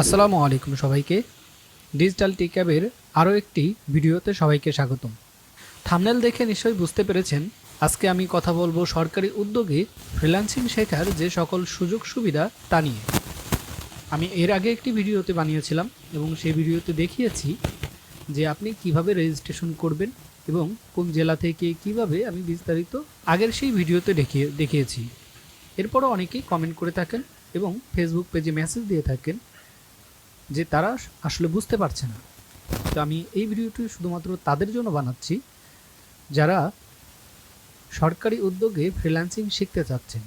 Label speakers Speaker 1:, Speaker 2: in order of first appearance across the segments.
Speaker 1: আসসালামু আলাইকুম সবাইকে। ডিজিটালট্যাবের আরও একটি ভিডিওতে সবাইকে স্বাগতম। থাম্বনেল দেখে নিশ্চয়ই বুঝতে পেরেছেন আজকে আমি কথা বলবো সরকারি উদ্যোগে ফ্রিল্যান্সিং শেখার যে সকল সুযোগ সুবিধা তা নিয়ে। আমি এর আগে একটি ভিডিওতে বানিয়েছিলাম এবং সেই ভিডিওতে দেখিয়েছি যে আপনি কিভাবে রেজিস্ট্রেশন করবেন এবং কোন জেলা থেকে কিভাবে আমি বিস্তারিত আগের সেই ভিডিওতে দেখিয়েছি। এরপরও অনেকেই কমেন্ট করে থাকেন এবং ফেসবুক পেজে মেসেজ দিয়ে থাকেন যে তারা আসলে বুঝতে পারছে না। তো আমি এই ভিডিওটি শুধুমাত্র তাদের জন্য বানাচ্ছি যারা সরকারি উদ্যোগে ফ্রিল্যান্সিং শিখতে চাচ্ছেন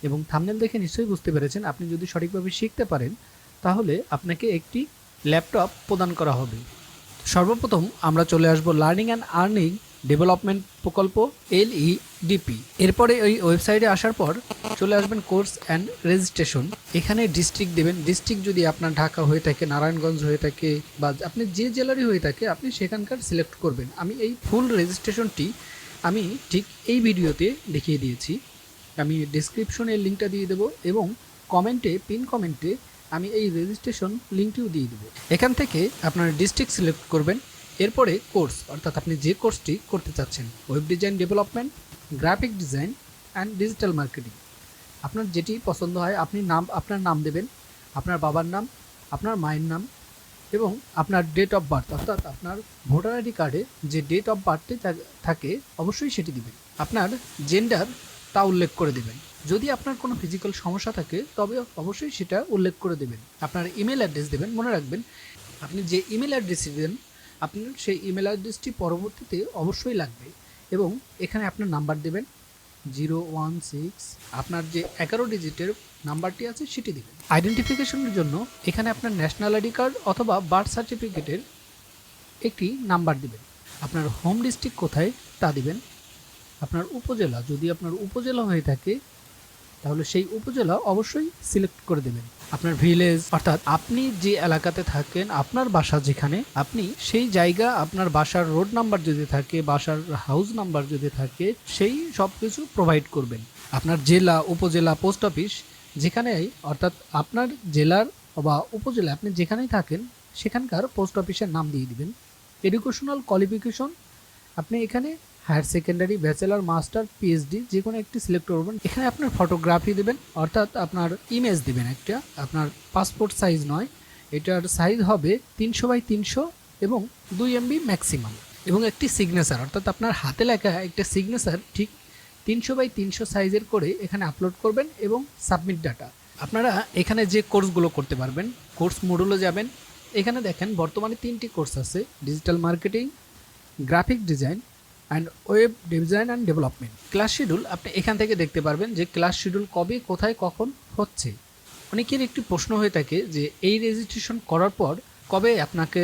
Speaker 1: এবং থাম্বনেল দেখে নিশ্চয়ই বুঝতে পেরেছেন আপনি যদি সঠিকভাবে শিখতে পারেন তাহলে আপনাকে একটি ল্যাপটপ প্রদান করা হবে। সর্বপ্রথম আমরা চলে আসব লার্নিং অ্যান্ড আর্নিং ডেভেলপমেন্ট প্রকল্প LEDP। এরপরে ওই ওয়েবসাইটে আসার পর চলে আসবেন কোর্স অ্যান্ড রেজিস্ট্রেশন। এখানে ডিস্ট্রিক্ট দেবেন। ডিস্ট্রিক্ট যদি আপনার ঢাকা হয়ে থাকে, নারায়ণগঞ্জ হয়ে থাকে বা আপনি যে জেলারই হয়ে থাকে আপনি সেখানকার সিলেক্ট করবেন। আমি এই ফুল রেজিস্ট্রেশনটি আমি ঠিক এই ভিডিওতে দেখিয়ে দিয়েছি। আমি ডেসক্রিপশনে লিঙ্কটা দিয়ে দেবো এবং কমেন্টে পিন কমেন্টে আমি এই রেজিস্ট্রেশন লিঙ্কটিও দিয়ে দেবো। এখান থেকে আপনার ডিস্ট্রিক্ট সিলেক্ট করবেন। এরপরে কোর্স অর্থাৎ আপনি যে কোর্সটি করতে চাচ্ছেন, web design development, graphic design and digital marketing, আপনার যেটি পছন্দ হয় আপনি আপনার নাম দেবেন, আপনার বাবার নাম, আপনার মায়ের নাম এবং আপনার ডেট অফ বার্থ অর্থাৎ আপনার ভোটার আইডি কার্ডে যে ডেট অফ বার্থটি থাকে অবশ্যই সেটি দিবেন। আপনার জেন্ডার তা উল্লেখ করে দেবেন। যদি আপনার কোনো ফিজিক্যাল সমস্যা থাকে তবে অবশ্যই সেটা উল্লেখ করে দেবেন। আপনার ইমেল অ্যাড্রেস দেবেন। মনে রাখবেন আপনি যে ইমেল অ্যাড্রেস দেবেন আপনার সেই ইমেল অ্যাড্রেসটি পরবর্তীতে অবশ্যই লাগবে এবং এখানে আপনার নাম্বার দেবেন 016, আপনার যে 11 ডিজিটের নাম্বারটি আছে সেটি দেবেন। আইডেন্টিফিকেশনের জন্য এখানে আপনার ন্যাশনাল আইডি কার্ড অথবা বার্থ সার্টিফিকেটের একটি নাম্বার দিবেন। আপনার হোম ডিস্ট্রিক্ট কোথায় তা দিবেন। আপনার উপজেলা, যদি আপনার উপজেলা হয়ে থাকে তাহলে সেই উপজেলা অবশ্যই সিলেক্ট করে দেবেন। আপনার ভিলেজ অর্থাৎ আপনি যে এলাকাতে থাকেন, আপনার বাসা যেখানে, আপনি সেই জায়গা, আপনার বাসার রোড নাম্বার যদি থাকে, বাসার হাউস নাম্বার যদি থাকে, সেই সব কিছু প্রোভাইড করবেন। আপনার জেলা, উপজেলা, পোস্ট অফিস যেখানেই অর্থাৎ আপনার জেলার বা উপজেলা আপনি যেখানেই থাকেন সেখানকার পোস্ট অফিসের নাম দিয়ে দিবেন। এডুকেশনাল কোয়ালিফিকেশন আপনি এখানে higher secondary, bachelor, master, PhD যে কোনো একটি সিলেক্ট করবেন। এখানে আপনার ফটোগ্রাফি দেবেন অর্থাৎ আপনার ইমেজ দেবেন একটা, আপনার পাসপোর্ট সাইজ নয়, এটার সাইজ হবে 300x300 এবং 2 MB ম্যাক্সিমাম এবং একটি সিগনেচার অর্থাৎ আপনার হাতে লেখা একটা সিগনেচার ঠিক 300x300 সাইজের করে এখানে আপলোড করবেন এবং সাবমিট ডাটা। আপনারা এখানে যে কোর্সগুলো করতে পারবেন, কোর্স মডুলে যাবেন। এখানে দেখেন বর্তমানে 3টি কোর্স আছে: digital marketing, graphic design and web design and development. Class schedule আপনি এখান থেকে দেখতে পারবেন যে ক্লাস শিডিউল কবে, কোথায়, কখন হচ্ছে। অনেকের একটি প্রশ্ন হয়ে থাকে যে এই রেজিস্ট্রেশন করার পর কবে আপনাকে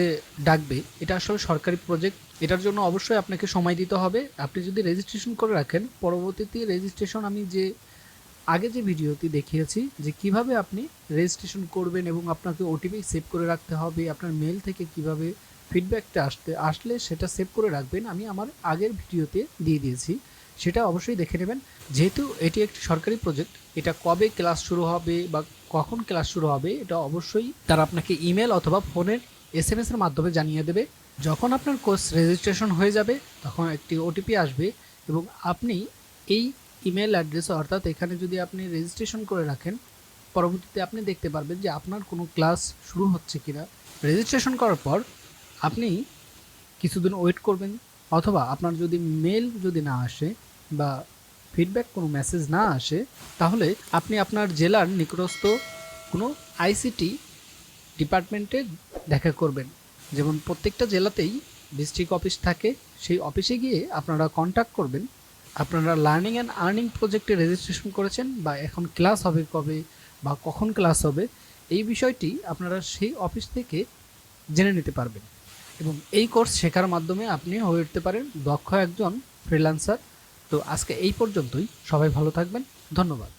Speaker 1: ডাকবে। এটা আসলে সরকারি প্রজেক্ট, এটার জন্য অবশ্যই আপনাকে সময় দিতে হবে। আপনি যদি রেজিস্ট্রেশন করে রাখেন, পরবর্তীতে রেজিস্ট্রেশন আমি যে আগে যে ভিডিওটি দেখিয়েছি যে কিভাবে আপনি রেজিস্ট্রেশন করবেন এবং আপনাকে OTP সেভ করে রাখতে হবে, আপনার মেল থেকে কিভাবে ফিডব্যাকটা আসলে সেটা সেভ করে রাখবেন, আমি আমার আগের ভিডিওতে দিয়ে দিয়েছি, সেটা অবশ্যই দেখে নেবেন। যেহেতু এটি একটি সরকারি প্রজেক্ট, এটা কবে ক্লাস শুরু হবে বা কখন ক্লাস শুরু হবে এটা অবশ্যই তারা আপনাকে ইমেল অথবা ফোনের SMS এর মাধ্যমে জানিয়ে দেবে। যখন আপনার কোর্স রেজিস্ট্রেশন হয়ে যাবে তখন একটি OTP আসবে এবং আপনি এই ইমেল অ্যাড্রেস অর্থাৎ এখানে যদি আপনি রেজিস্ট্রেশন করে রাখেন, পরবর্তীতে আপনি দেখতে পারবেন যে আপনার কোনো ক্লাস শুরু হচ্ছে কিনা। রেজিস্ট্রেশন করার পর আপনি কিছুদিন ওয়েট করবেন অথবা আপনার যদি মেল যদি না আসে বা ফিডব্যাক কোনো মেসেজ না আসে তাহলে আপনি আপনার জেলার নিকটস্থ কোনো ICT ডিপার্টমেন্টে দেখা করবেন। যেমন প্রত্যেকটা জেলাতেই ডিস্ট্রিক্ট অফিস থাকে, সেই অফিসে গিয়ে আপনারা কন্ট্যাক্ট করবেন। আপনারা লার্নিং অ্যান্ড আর্নিং প্রজেক্টে রেজিস্ট্রেশন করেছেন বা এখন ক্লাস হবে কবে বা কখন ক্লাস হবে, এই বিষয়টি আপনারা সেই অফিস থেকে জেনে নিতে পারবেন এবং এই কোর্স শেখার মাধ্যমে আপনি হয়ে উঠতে পারেন দক্ষ একজন ফ্রিল্যান্সার। তো আজকে এই পর্যন্তই। সবাই ভালো থাকবেন। ধন্যবাদ।